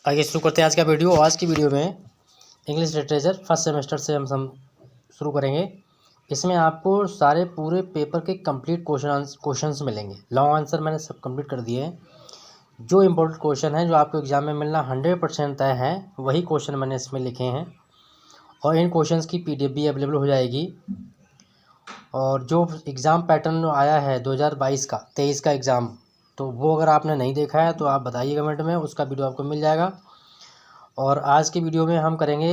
आइए शुरू करते हैं आज का वीडियो। आज की वीडियो में इंग्लिश लिटरेचर फर्स्ट सेमेस्टर से हम शुरू करेंगे। इसमें आपको सारे पूरे पेपर के कंप्लीट क्वेश्चंस मिलेंगे। लॉन्ग आंसर मैंने सब कंप्लीट कर दिए हैं। जो इम्पोर्टेंट क्वेश्चन है जो आपको एग्जाम में मिलना 100% तय है, वही क्वेश्चन मैंने इसमें लिखे हैं और इन क्वेश्चंस की PDF भी अवेलेबल हो जाएगी। और जो एग्ज़ाम पैटर्न आया है 2022 का 23 का एग्ज़ाम, तो वो अगर आपने नहीं देखा है तो आप बताइए कमेंट में, उसका वीडियो आपको मिल जाएगा। और आज की वीडियो में हम करेंगे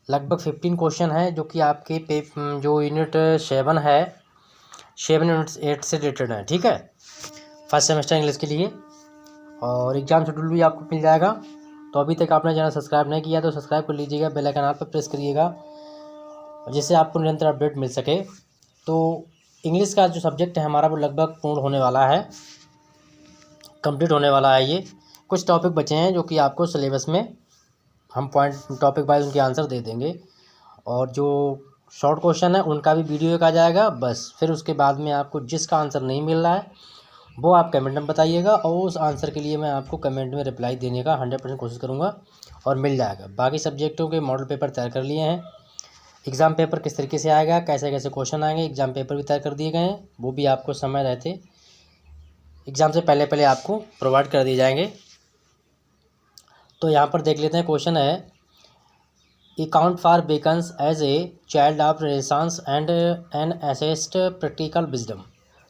लगभग 15 क्वेश्चन है जो कि आपके जो यूनिट 7 है, 7 यूनिट 8 से रिलेटेड है। ठीक है, फर्स्ट सेमेस्टर इंग्लिश के लिए। और एग्ज़ाम शेड्यूल भी आपको मिल जाएगा। तो अभी तक आपने चैनल सब्सक्राइब नहीं किया तो सब्सक्राइब कर लीजिएगा, बेल आइकन पर प्रेस करिएगा जिससे आपको निरंतर अपडेट मिल सके। तो इंग्लिश का जो सब्जेक्ट है हमारा वो लगभग पूर्ण होने वाला है, कंप्लीट होने वाला है। ये कुछ टॉपिक बचे हैं जो कि आपको सिलेबस में हम पॉइंट टॉपिक वाइज उनके आंसर दे देंगे। और जो शॉर्ट क्वेश्चन है उनका भी वीडियो एक आ जाएगा बस। फिर उसके बाद में आपको जिसका आंसर नहीं मिल रहा है वो आप कमेंट में बताइएगा और उस आंसर के लिए मैं आपको कमेंट में रिप्लाई देने का 100% कोशिश करूँगा और मिल जाएगा। बाकी सब्जेक्टों के मॉडल पेपर तैयार कर लिए हैं। एग्ज़ाम पेपर किस तरीके से आएगा, कैसे कैसे क्वेश्चन आएंगे, एग्ज़ाम पेपर भी तैयार कर दिए गए हैं। वो भी आपको समय रहते एग्ज़ाम से पहले आपको प्रोवाइड कर दिए जाएंगे। तो यहाँ पर देख लेते हैं। क्वेश्चन है account for Bacon's as a child of Renaissance and an assessed practical wisdom.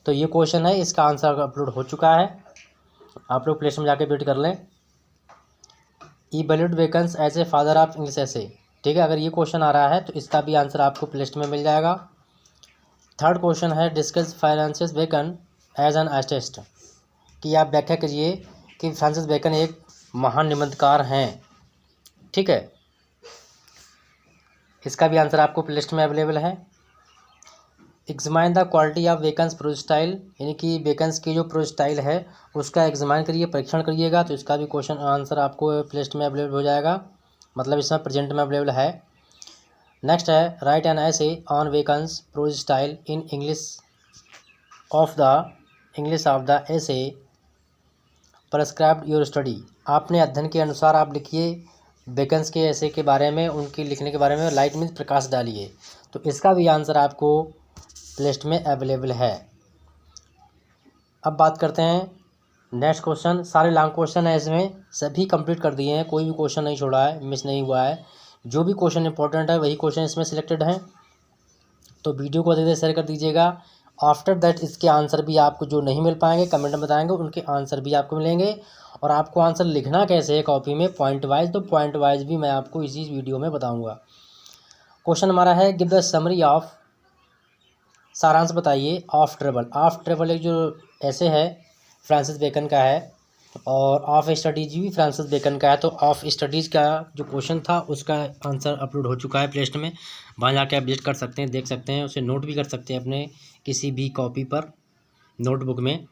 तो ये क्वेश्चन है, इसका आंसर अपलोड हो चुका है, आप लोग प्ले स्टोर में जाके वेट कर लें। Evaluate Bacon's as a father of English essay. ठीक है, अगर ये क्वेश्चन आ रहा है तो इसका भी आंसर आपको प्ले स्टोर में मिल जाएगा। थर्ड क्वेश्चन है discuss Francis Bacon as an artist, कि आप व्याख्या कीजिए कि फ्रांसिस बेकन एक महान निबंधकार हैं। ठीक है, इसका भी आंसर आपको प्ले स्टोर में अवेलेबल है। Examine the quality of Bacon's prose style, यानी कि बेकन्स की जो प्रोज स्टाइल है उसका एग्जामाइन करिए, परीक्षण करिएगा। तो इसका भी क्वेश्चन आंसर आपको प्ले स्टोर में अवेलेबल हो जाएगा, मतलब इसमें प्रेजेंट में अवेलेबल है। नेक्स्ट है write an essay on Bacon's prose style in English of the essay prescribed your study. आपने अध्ययन के अनुसार आप लिखिए बेकन्स के ऐसे के बारे में, उनके लिखने के बारे में लाइट में प्रकाश डालिए। तो इसका भी आंसर आपको लिस्ट में अवेलेबल है। अब बात करते हैं नेक्स्ट क्वेश्चन। सारे लॉन्ग क्वेश्चन है, इसमें सभी कंप्लीट कर दिए हैं, कोई भी क्वेश्चन नहीं छोड़ा है, मिस नहीं हुआ है। जो भी क्वेश्चन इंपॉर्टेंट है वही क्वेश्चन इसमें सिलेक्टेड हैं। तो वीडियो को धीरे शेयर कर दीजिएगा। आफ्टर दैट इसके आंसर भी आपको जो नहीं मिल पाएंगे कमेंट में बताएंगे, उनके आंसर भी आपको मिलेंगे। और आपको आंसर लिखना कैसे है कॉपी में पॉइंट वाइज, तो पॉइंट वाइज भी मैं आपको इसी वीडियो में बताऊंगा। क्वेश्चन हमारा है गिव द समरी ऑफ, सारांश बताइए ऑफ ट्रेवल। ऑफ ट्रेवल एक जो ऐसे है फ्रांसिस बेकन का है और ऑफ स्टडीज भी फ्रांसिस बेकन का है। तो ऑफ स्टडीज़ का जो क्वेश्चन था उसका आंसर अपलोड हो चुका है प्ले स्टोर में, वहाँ जाके आप विजिट कर सकते हैं, देख सकते हैं, उसे नोट भी कर सकते हैं अपने किसी भी कॉपी पर नोटबुक में।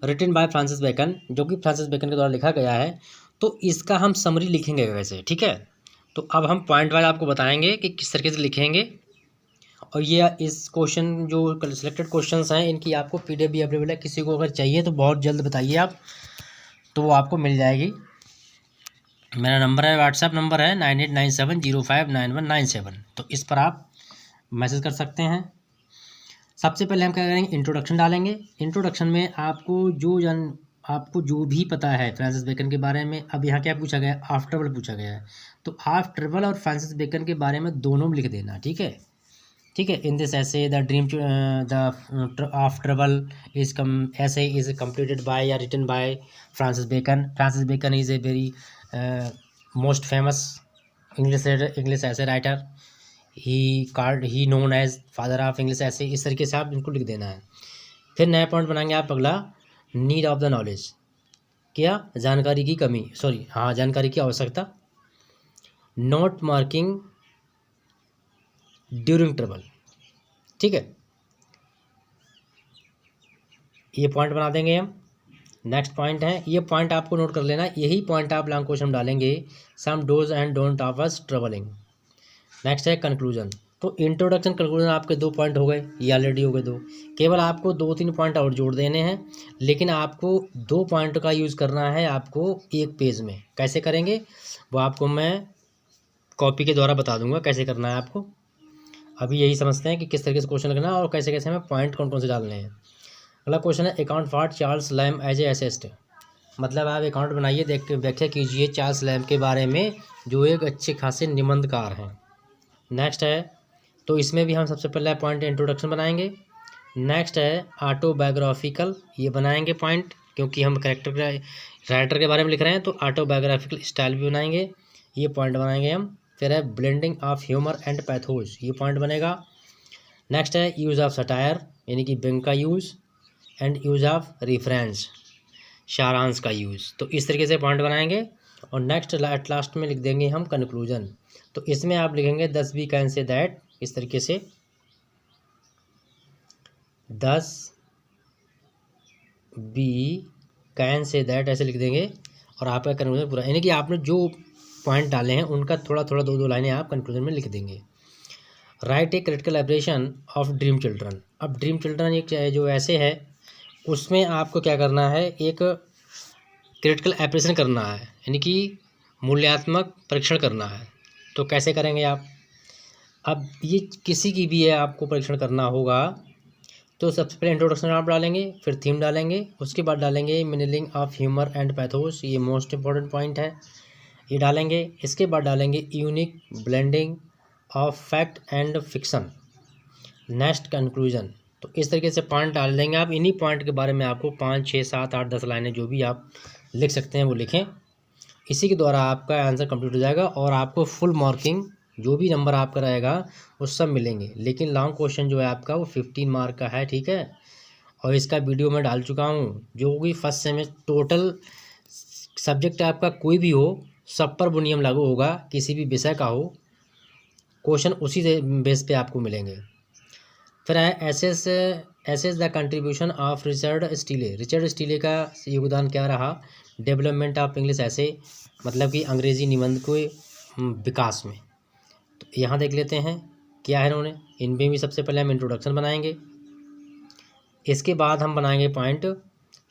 रिटन बाय फ्रांसिस बेकन, जो कि फ्रांसिस बेकन के द्वारा लिखा गया है। तो इसका हम समरी लिखेंगे वैसे। ठीक है, तो अब हम पॉइंट वाइज आपको बताएंगे कि किस तरीके से लिखेंगे। और ये इस क्वेश्चन जो सिलेक्टेड क्वेश्चंस हैं इनकी आपको PDF भी अवेलेबल है। किसी को अगर चाहिए तो बहुत जल्द बताइए आप, तो वो आपको मिल जाएगी। मेरा नंबर है, व्हाट्सएप नंबर है 9897059197। तो इस पर आप मैसेज कर सकते हैं। सबसे पहले हम क्या करेंगे, इंट्रोडक्शन डालेंगे। इंट्रोडक्शन में आपको जो भी पता है फ्रांसिस बेकन के बारे में। अब यहाँ क्या पूछा गया, ऑफ ट्रेवल पूछा गया है, तो ऑफ ट्रेवल और फ्रांसिस बेकन के बारे में दोनों में लिख देना। ठीक है, ठीक है। In this essay the of travel is essay is completed by या written by Francis Bacon. Francis Bacon is a very most famous English essay writer. He known as father of English essay. इस तरीके से आप इनको लिख देना है। फिर नया पॉइंट बनाएंगे आप अगला, नीड ऑफ द नॉलेज, क्या जानकारी की कमी, जानकारी की आवश्यकता। Note marking during travel. ठीक है, ये पॉइंट बना देंगे हम। नेक्स्ट पॉइंट है, ये पॉइंट आपको नोट कर लेना, यही पॉइंट आप लॉन्ग क्वेश्चन डालेंगे। Some dos and don't of us travelling. Next है कंक्लूजन। तो इंट्रोडक्शन कंक्लूजन आपके 2 पॉइंट हो गए, ये ऑलरेडी हो गए 2। केवल आपको 2-3 पॉइंट और जोड़ देने हैं, लेकिन आपको 2 पॉइंट का यूज़ करना है आपको एक पेज में। कैसे करेंगे वो आपको मैं कॉपी के द्वारा बता दूंगा कैसे करना है आपको। अभी यही समझते हैं कि किस तरीके से क्वेश्चन करना है और कैसे कैसे हमें पॉइंट कौन कौन से डालने हैं। अगला क्वेश्चन है account for Charles Lamb as a essayist. मतलब आप अकाउंट बनाइए, देख के व्याख्या कीजिए चार्ल्स लैम्ब के बारे में जो एक अच्छे खासे निबंधकार हैं। नेक्स्ट है, तो इसमें भी हम सबसे पहला पॉइंट इंट्रोडक्शन बनाएंगे। नेक्स्ट है ऑटोबायोग्राफिकल, ये बनाएंगे पॉइंट, क्योंकि हम कैरेक्टर राइटर के बारे में लिख रहे हैं तो ऑटोबायोग्राफिकल स्टाइल भी बनाएंगे, ये पॉइंट बनाएंगे हम। फिर है blending of humour and pathos, ये पॉइंट बनेगा। नेक्स्ट है यूज़ ऑफ सटायर, यानी कि व्यंग का use, and use of reference, सारांश का यूज़। तो इस तरीके से पॉइंट बनाएंगे। और नेक्स्ट एट लास्ट में लिख देंगे हम कंक्लूजन। तो इसमें आप लिखेंगे 10 वी कैन से दैट, इस तरीके से 10 वी कैन से दैट ऐसे लिख देंगे और आपका कंक्लूजन पूरा, यानी कि आपने जो पॉइंट डाले हैं उनका थोड़ा थोड़ा 2-2 लाइनें आप कंक्लूजन में लिख देंगे। Write a critical appreciation of dream children. अब ड्रीम चिल्ड्रन एक जो ऐसे है उसमें आपको क्या करना है, एक क्रिटिकल एप्रेशन करना है, यानी कि मूल्यांकन परीक्षण करना है। तो कैसे करेंगे आप, अब ये किसी की भी है आपको परीक्षण करना होगा तो सबसे पहले इंट्रोडक्शन आप डालेंगे, फिर थीम डालेंगे, उसके बाद डालेंगे meaning of humour and pathos, ये मोस्ट इंपॉर्टेंट पॉइंट है, ये डालेंगे। इसके बाद डालेंगे unique blending of fact and fiction, next conclusion. तो इस तरीके से पॉइंट डाल देंगे आप। इन्हीं पॉइंट के बारे में आपको 5, 6, 7, 8, 10 लाइनें जो भी आप लिख सकते हैं वो लिखें। इसी के द्वारा आपका आंसर कंप्लीट हो जाएगा और आपको फुल मार्किंग जो भी नंबर आपका रहेगा वो सब मिलेंगे। लेकिन लॉन्ग क्वेश्चन जो है आपका वो 15 मार्क का है, ठीक है। और इसका वीडियो मैं डाल चुका हूँ, जो भी फर्स्ट सेमेस्टर टोटल सब्जेक्ट आपका कोई भी हो सब पर वो नियम लागू होगा, किसी भी विषय का हो क्वेश्चन उसी बेस पे आपको मिलेंगे। फिर है assess the contribution of Richard Steele. Richard Steele का योगदान क्या रहा डेवलपमेंट ऑफ इंग्लिश ऐसे, मतलब कि अंग्रेजी निबंध के विकास में। तो यहाँ देख लेते हैं क्या है इन्होंने, इनमें भी सबसे पहले हम इंट्रोडक्शन बनाएंगे। इसके बाद हम बनाएंगे point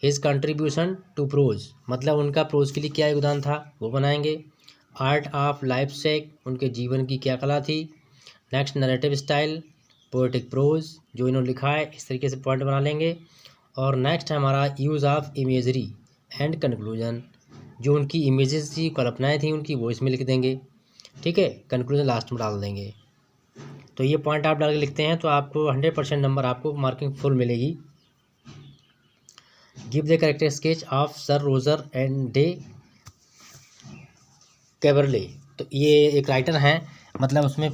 his contribution to prose, मतलब उनका प्रोज के लिए क्या योगदान था वो बनाएंगे। आर्ट ऑफ लाइफ सेक, उनके जीवन की क्या कला थी। Next narrative style, poetic prose जो इन्होंने लिखा है, इस तरीके से पॉइंट बना लेंगे। और नेक्स्ट है हमारा use of imagery and conclusion, जो उनकी इमेजेस थी, कल्पनाएँ थी उनकी, वो इसमें लिख देंगे, ठीक है। कंक्लूजन लास्ट में डाल देंगे। तो ये पॉइंट आप डाल के लिखते हैं तो आपको 100% नंबर आपको मार्किंग फुल मिलेगी। Give the character sketch of sir Roger and de Coverley. तो ये एक राइटर हैं, मतलब उसमें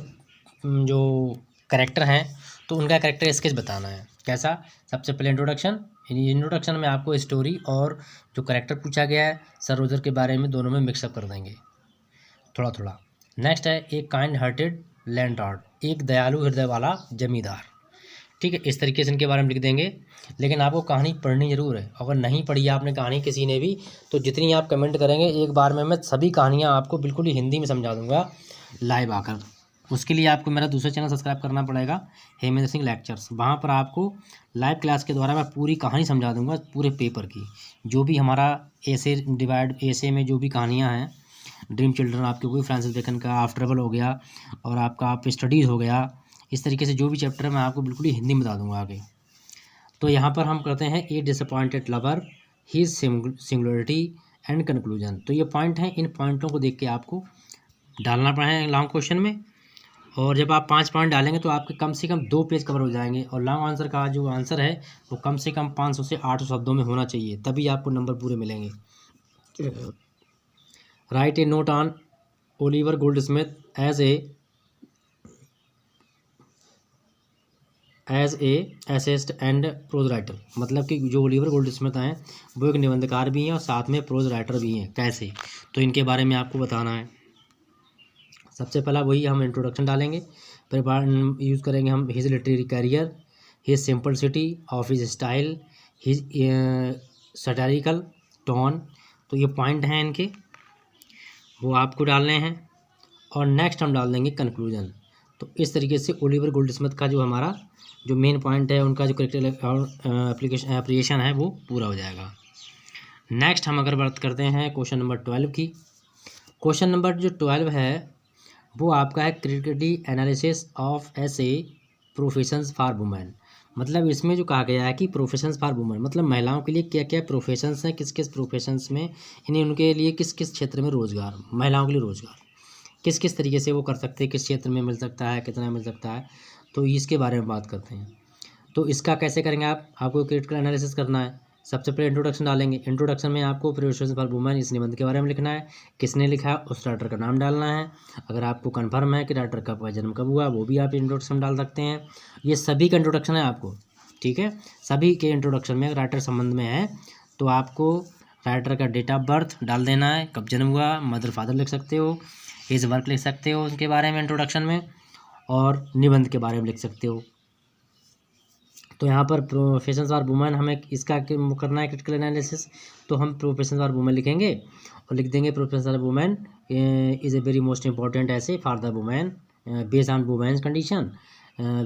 जो करेक्टर हैं तो उनका करेक्टर स्केच बताना है। कैसा, सबसे पहले इंट्रोडक्शन में आपको स्टोरी और जो करेक्टर पूछा गया है सर रोजर के बारे में, दोनों में मिक्सअप कर देंगे थोड़ा थोड़ा। नेक्स्ट है एक काइंड हार्टेड लैंडलॉर्ड, एक दयालु हृदय वाला जमींदार, ठीक है। इस तरीके से इनके बारे में लिख देंगे। लेकिन आपको कहानी पढ़नी जरूर है, अगर नहीं पढ़ी आपने कहानी किसी ने भी तो जितनी आप कमेंट करेंगे एक बार में मैं सभी कहानियाँ आपको बिल्कुल ही हिंदी में समझा दूंगा लाइव आकर। उसके लिए आपको मेरा दूसरा चैनल सब्सक्राइब करना पड़ेगा, हेमेंद्र सिंह लेक्चर्स। वहाँ पर आपको लाइव क्लास के द्वारा मैं पूरी कहानी समझा दूंगा पूरे पेपर की, जो भी हमारा ऐसे में जो भी कहानियाँ हैं, ड्रीम चिल्ड्रन आपके कोई फ्रांसिस बेकन का आफ्टर ट्रबल हो गया और आपका आप स्टडीज़ हो गया, इस तरीके से जो भी चैप्टर है मैं आपको बिल्कुल ही हिंदी में बता दूंगा आगे। तो यहाँ पर हम करते हैं a disappointed lover, his singularity and conclusion. तो ये पॉइंट हैं, इन पॉइंटों को देख के आपको डालना पड़ेगा लॉन्ग क्वेश्चन में। और जब आप 5 पॉइंट डालेंगे तो आपके कम से कम 2 पेज कवर हो जाएंगे। और लॉन्ग आंसर का जो आंसर है वो कम से कम 500 से 800 शब्दों में होना चाहिए, तभी आपको नंबर पूरे मिलेंगे। Write a note on Oliver Goldsmith as a essayist and prose writer, मतलब कि जो ओलिवर गोल्डस्मिथ हैं वो एक निबंधकार भी हैं और साथ में प्रोज राइटर भी हैं। कैसे, तो इनके बारे में आपको बताना है। सबसे पहला वही हम इंट्रोडक्शन डालेंगे, फिर यूज़ करेंगे हम his literary career, his simplicity of his style, his satirical tone. तो ये पॉइंट हैं इनके, वो आपको डालने हैं। और नेक्स्ट हम डाल देंगे कंक्लूजन। तो इस तरीके से ओलिवर गोल्डस्मिथ का जो हमारा जो मेन पॉइंट है, उनका जो करेक्टर एप्लीकेशन है वो पूरा हो जाएगा। नेक्स्ट हम अगर बात करते हैं क्वेश्चन नंबर 12 की। क्वेश्चन नंबर जो 12 है वो आपका है क्रिटिकली एनालिसिस ऑफ ऐसे प्रोफेशंस फॉर वुमेन। मतलब इसमें जो कहा गया है कि प्रोफेशंस फॉर वुमेन मतलब महिलाओं के लिए क्या क्या प्रोफेशंस हैं, किस किस प्रोफेशंस में इन्हें उनके लिए किस किस क्षेत्र में रोज़गार, महिलाओं के लिए रोज़गार किस किस तरीके से वो कर सकते हैं, किस क्षेत्र में मिल सकता है, कितना मिल सकता है, तो इसके बारे में बात करते हैं। तो इसका कैसे करेंगे आपको क्रिटिकल एनालिसिस करना है। सबसे पहले इंट्रोडक्शन डालेंगे। इंट्रोडक्शन में आपको प्रोफेशंस फॉर वुमेन इस निबंध के बारे में लिखना है, किसने लिखा उस राइटर का नाम डालना है। अगर आपको कन्फर्म है कि राइटर का जन्म कब हुआ वो भी आप इंट्रोडक्शन डाल सकते हैं। ये सभी का इंट्रोडक्शन है आपको, ठीक है। सभी के इंट्रोडक्शन में राइटर संबंध में है तो आपको राइटर का डेट ऑफ बर्थ डाल देना है, कब जन्म हुआ, मदर फादर लिख सकते हो, हिज वर्क लिख सकते हो उनके बारे में इंट्रोडक्शन में, और निबंध के बारे में लिख सकते हो। तो यहाँ पर प्रोफेशंस फॉर वुमेन हमें इसका करना है क्रिटिकल एनालिसिस, तो हम प्रोफेशंस फॉर वुमेन लिखेंगे और लिख देंगे professions for women is a very most important essay for the women based on women's condition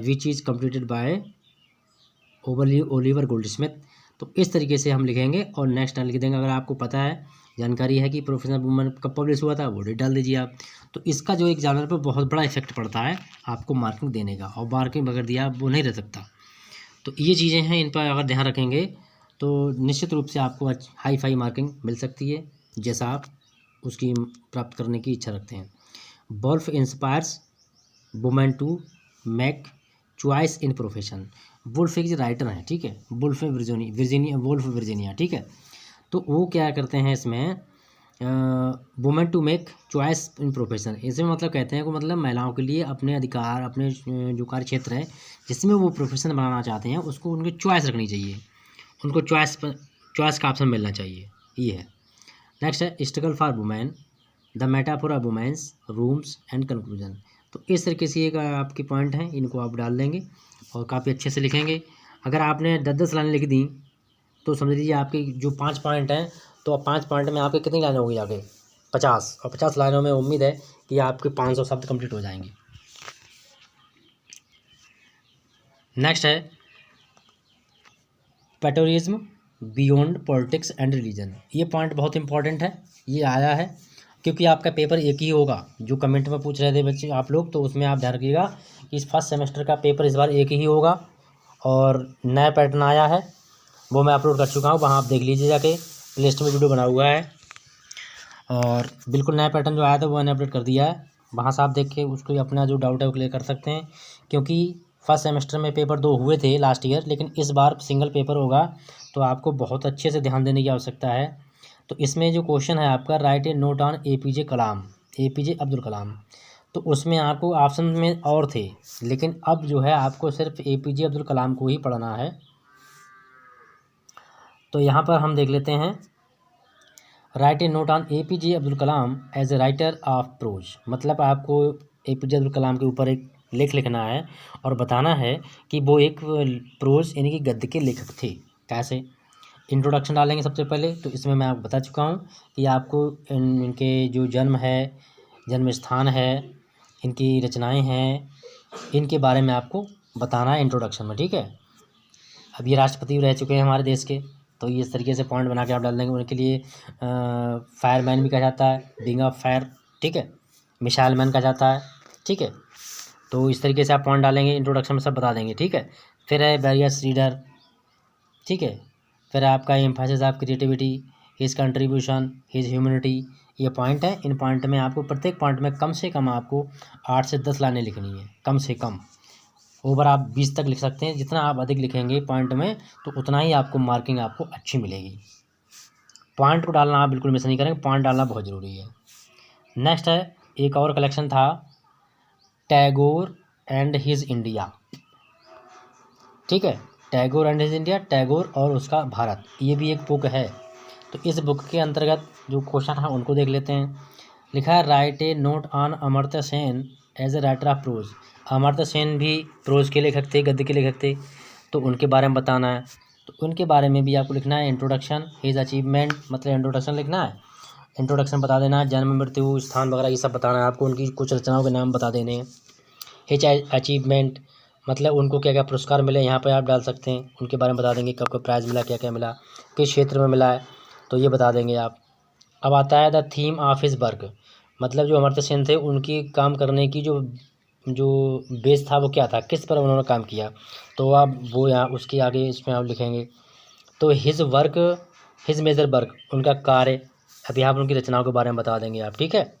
which is completed by Oliver Goldsmith. तो इस तरीके से हम लिखेंगे और नेक्स्ट लिख देंगे। अगर आपको पता है, जानकारी है कि प्रोफेशनल वुमेन कब पब्लिश हुआ था वो डेट डाल दीजिए आप। तो इसका जो एग्जामिनर पर बहुत बड़ा इफेक्ट पड़ता है आपको मार्किंग देने का, और मार्किंग बगैर दिया वो नहीं रह सकता। तो ये चीज़ें हैं, इन पर अगर ध्यान रखेंगे तो निश्चित रूप से आपको हाई फाई मार्किंग मिल सकती है जैसा आप उसकी प्राप्त करने की इच्छा रखते हैं। Woolf inspires women to make choice in profession. Woolf एक राइटर हैं, ठीक है, वुल्फ वर्जीनिया, ठीक है। तो वो क्या करते हैं इसमें women to make choice in profession, इसमें मतलब कहते हैं कि मतलब महिलाओं के लिए अपने अधिकार, अपने जो कार्य क्षेत्र है जिसमें वो प्रोफेशन बनाना चाहते हैं उसको उनकी चॉइस रखनी चाहिए, उनको चॉइस का ऑप्शन मिलना चाहिए, ये है। नेक्स्ट है struggle for women the metaphor of women's rooms and conclusion. तो इस तरीके से एक आपके पॉइंट हैं, इनको आप डाल देंगे और काफ़ी अच्छे से लिखेंगे। अगर आपने 10-10 लाइनें लिख दी तो समझ लीजिए आपके जो 5 पॉइंट हैं, तो 5 पॉइंट में आपके कितनी लाइनें होगी आगे 50, और 50 लाइनों में उम्मीद है कि आपके 500 शब्द कंप्लीट हो जाएंगे। नेक्स्ट है patriotism beyond politics and religion. ये पॉइंट बहुत इंपॉर्टेंट है, ये आया है क्योंकि आपका पेपर एक ही होगा। जो कमेंट में पूछ रहे थे बच्चे आप लोग, तो उसमें आप ध्यान रखिएगा कि इस फर्स्ट सेमेस्टर का पेपर इस बार एक ही होगा और नया पैटर्न आया है, वो मैं अपलोड कर चुका हूँ, वहाँ आप देख लीजिए जाके, प्लेलिस्ट में वीडियो बना हुआ है। और बिल्कुल नया पैटर्न जो आया था वो मैंने अपडेट कर दिया है, वहाँ से आप देख के उसको अपना जो डाउट है वो क्लियर कर सकते हैं। क्योंकि फर्स्ट सेमेस्टर में पेपर 2 हुए थे लास्ट ईयर, लेकिन इस बार सिंगल पेपर होगा, तो आपको बहुत अच्छे से ध्यान देने की आवश्यकता है। तो इसमें जो क्वेश्चन है आपका write a note on APJ Abdul Kalam, तो उसमें आपको ऑप्शन में और थे, लेकिन अब जो है आपको सिर्फ APJ अब्दुल कलाम को ही पढ़ना है। तो यहाँ पर हम देख लेते हैं write a note on APJ Abdul Kalam as a writer of prose. मतलब आपको APJ अब्दुल कलाम के ऊपर एक लेख लिखना है और बताना है कि वो एक प्रोज यानी कि गद्य के लेखक थे। कैसे? इंट्रोडक्शन डालेंगे सबसे पहले, तो इसमें मैं आपको बता चुका हूँ कि आपको इनके जो जन्म है, जन्म स्थान है, इनकी रचनाएं हैं, इनके बारे में आपको बताना है इंट्रोडक्शन में, ठीक है। अब ये राष्ट्रपति रह चुके हैं हमारे देश के, तो ये इस तरीके से पॉइंट बना के आप डाल देंगे। उनके लिए फायरमैन भी कहा जाता है, बिंग ऑफ फायर, ठीक है, मिसाइल मैन कहा जाता है, ठीक है। तो इस तरीके से आप पॉइंट डालेंगे, इंट्रोडक्शन में सब बता देंगे, ठीक है। फिर है बैरियर्स रीडर, ठीक है। फिर आपका emphasis of creativity, his contribution, his humanity, ये पॉइंट है। इन पॉइंट में आपको प्रत्येक पॉइंट में कम से कम आपको 8 से 10 लाइनें लिखनी है, कम से कम। ओवर आप 20 तक लिख सकते हैं। जितना आप अधिक लिखेंगे पॉइंट में, तो उतना ही आपको मार्किंग आपको अच्छी मिलेगी। पॉइंट को डालना आप बिल्कुल मिस नहीं करेंगे, पॉइंट डालना बहुत ज़रूरी है। नेक्स्ट है एक और कलेक्शन था टैगोर एंड हिज इंडिया, ठीक है। Tagore and his India, Tagore और उसका भारत, ये भी एक बुक है। तो इस बुक के अंतर्गत जो क्वेश्चन है उनको देख लेते हैं। लिखा है write a note on Amartya Sen as a writer of prose. Amartya Sen भी प्रोज के लेखक थे, गद्य के लेखक थे, तो उनके बारे में बताना है। तो उनके बारे में भी आपको लिखना है इंट्रोडक्शन, हिज अचीवमेंट, मतलब इंट्रोडक्शन लिखना है। इंट्रोडक्शन बता देना है, जन्म, मृत्यु, स्थान वगैरह ये सब बताना है आपको। उनकी कुछ रचनाओं के नाम बता देने हैं। हिज अचीवमेंट मतलब उनको क्या क्या पुरस्कार मिले, यहाँ पे आप डाल सकते हैं, उनके बारे में बता देंगे कब कब प्राइज़ मिला, क्या क्या मिला, किस क्षेत्र में मिला है, तो ये बता देंगे आप। अब आता है the theme of his work, मतलब जो अमर्त्य सेन थे उनकी काम करने की जो जो बेस था वो क्या था, किस पर उन्होंने काम किया, तो आप वो यहाँ उसके आगे इसमें आप लिखेंगे। तो his work, his major work, उनका कार्य, अभी आप उनकी रचनाओं के बारे में बता देंगे आप, ठीक है।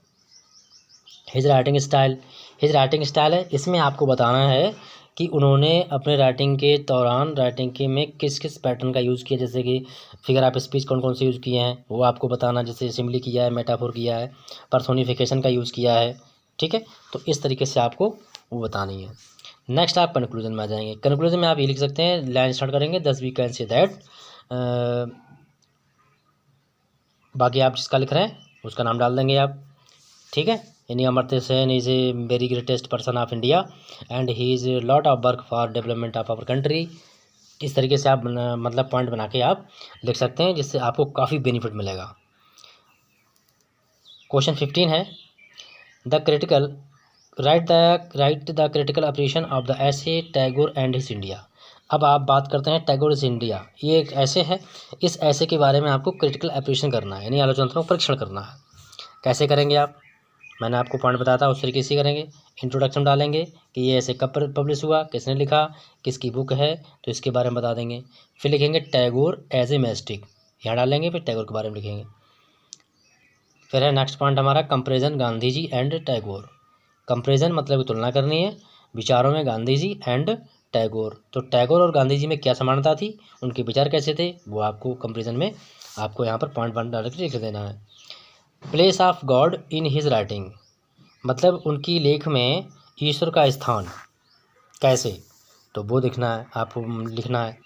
His writing style, his writing style है, इसमें आपको बताना है कि उन्होंने अपने राइटिंग के दौरान राइटिंग के में किस किस पैटर्न का यूज़ किया, जैसे कि फिगर ऑफ स्पीच कौन कौन से यूज़ किए हैं वो आपको बताना, जैसे सिमिली किया है, मेटाफोर किया है, पर्सोनिफिकेशन का यूज़ किया है, ठीक है। तो इस तरीके से आपको वो बतानी है। नेक्स्ट आप कंक्लूजन में आ जाएंगे। कंक्लूजन में आप ये लिख सकते हैं, लाइन स्टार्ट करेंगे, दस वी कैन से दैट, बाकी आप जिसका लिख रहे हैं उसका नाम डाल देंगे आप, ठीक है। यानी Amartya Sen is a very greatest person of India and he is lot of work for development of our country. इस तरीके से आप मतलब पॉइंट बना के आप लिख सकते हैं, जिससे आपको काफ़ी बेनिफिट मिलेगा। क्वेश्चन 15 है, the critical right the critical appreciation of the ऐसे टैगोर एंड हिज इंडिया। अब आप बात करते हैं टैगोर इज इंडिया, ये एक ऐसे है, इस ऐसे के बारे में आपको क्रिटिकल अप्रिशिएशन करना है, यानी आलोचनात्मक परीक्षण करना है। कैसे करेंगे आप, मैंने आपको पॉइंट बताया था, उस तरीके से करेंगे। इंट्रोडक्शन डालेंगे कि ये ऐसे कब पब्लिश हुआ, किसने लिखा, किसकी बुक है, तो इसके बारे में बता देंगे। फिर लिखेंगे टैगोर एज ए मैस्टिक, यहाँ डालेंगे, फिर टैगोर के बारे में लिखेंगे। फिर है नेक्स्ट पॉइंट हमारा comparison Gandhi ji and Tagore. Comparison मतलब तुलना करनी है विचारों में गांधी जी एंड टैगोर, तो टैगोर और गांधी जी में क्या समानता थी, उनके विचार कैसे थे, वो आपको कंपैरिजन में आपको यहाँ पर पॉइंट वन डाल के लिख देना है। Place of God in his writing, मतलब उनकी लेख में ईश्वर का स्थान कैसे, तो वो दिखना है, आपको लिखना है।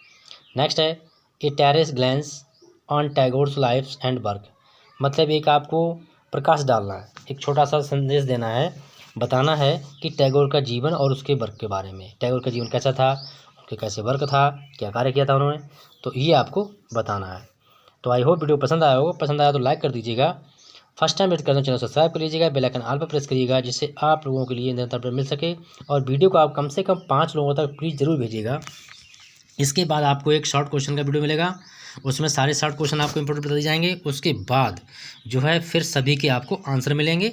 नेक्स्ट है a terrace glance on Tagore's life and work, मतलब एक आपको प्रकाश डालना है, एक छोटा सा संदेश देना है, बताना है कि टैगोर का जीवन और उसके वर्क के बारे में, टैगोर का जीवन कैसा था, उनके कैसे वर्क था, क्या कार्य किया था उन्होंने, तो ये आपको बताना है। तो आई होप वीडियो पसंद आया होगा, पसंद आया तो लाइक कर दीजिएगा, फर्स्ट टाइम विजिट करना चैनल सब्सक्राइब कर लीजिएगा, बेल आइकन ऑल पर प्रेस करिएगा, जिससे आप लोगों के लिए निरंतर अपडेट मिल सके, और वीडियो को आप कम से कम 5 लोगों तक प्लीज़ ज़रूर भेजिएगा। इसके बाद आपको एक शॉर्ट क्वेश्चन का वीडियो मिलेगा, उसमें सारे शॉर्ट क्वेश्चन आपको इंपोर्टेंट बता दिए जाएंगे, उसके बाद जो है फिर सभी के आपको आंसर मिलेंगे।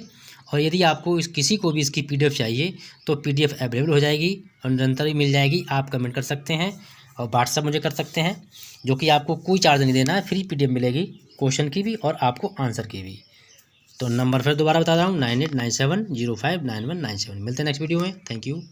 और यदि आपको किसी को भी इसकी PDF चाहिए तो PDF अवेलेबल हो जाएगी और निरंतर ही मिल जाएगी, आप कमेंट कर सकते हैं और व्हाट्सअप मुझे कर सकते हैं, जो कि आपको कोई चार्ज नहीं देना है, फ्री PDF मिलेगी क्वेश्चन की भी और आपको आंसर की भी। तो नंबर फिर दोबारा बता रहा हूँ 9897059197। मिलते हैं नेक्स्ट वीडियो में, थैंक यू।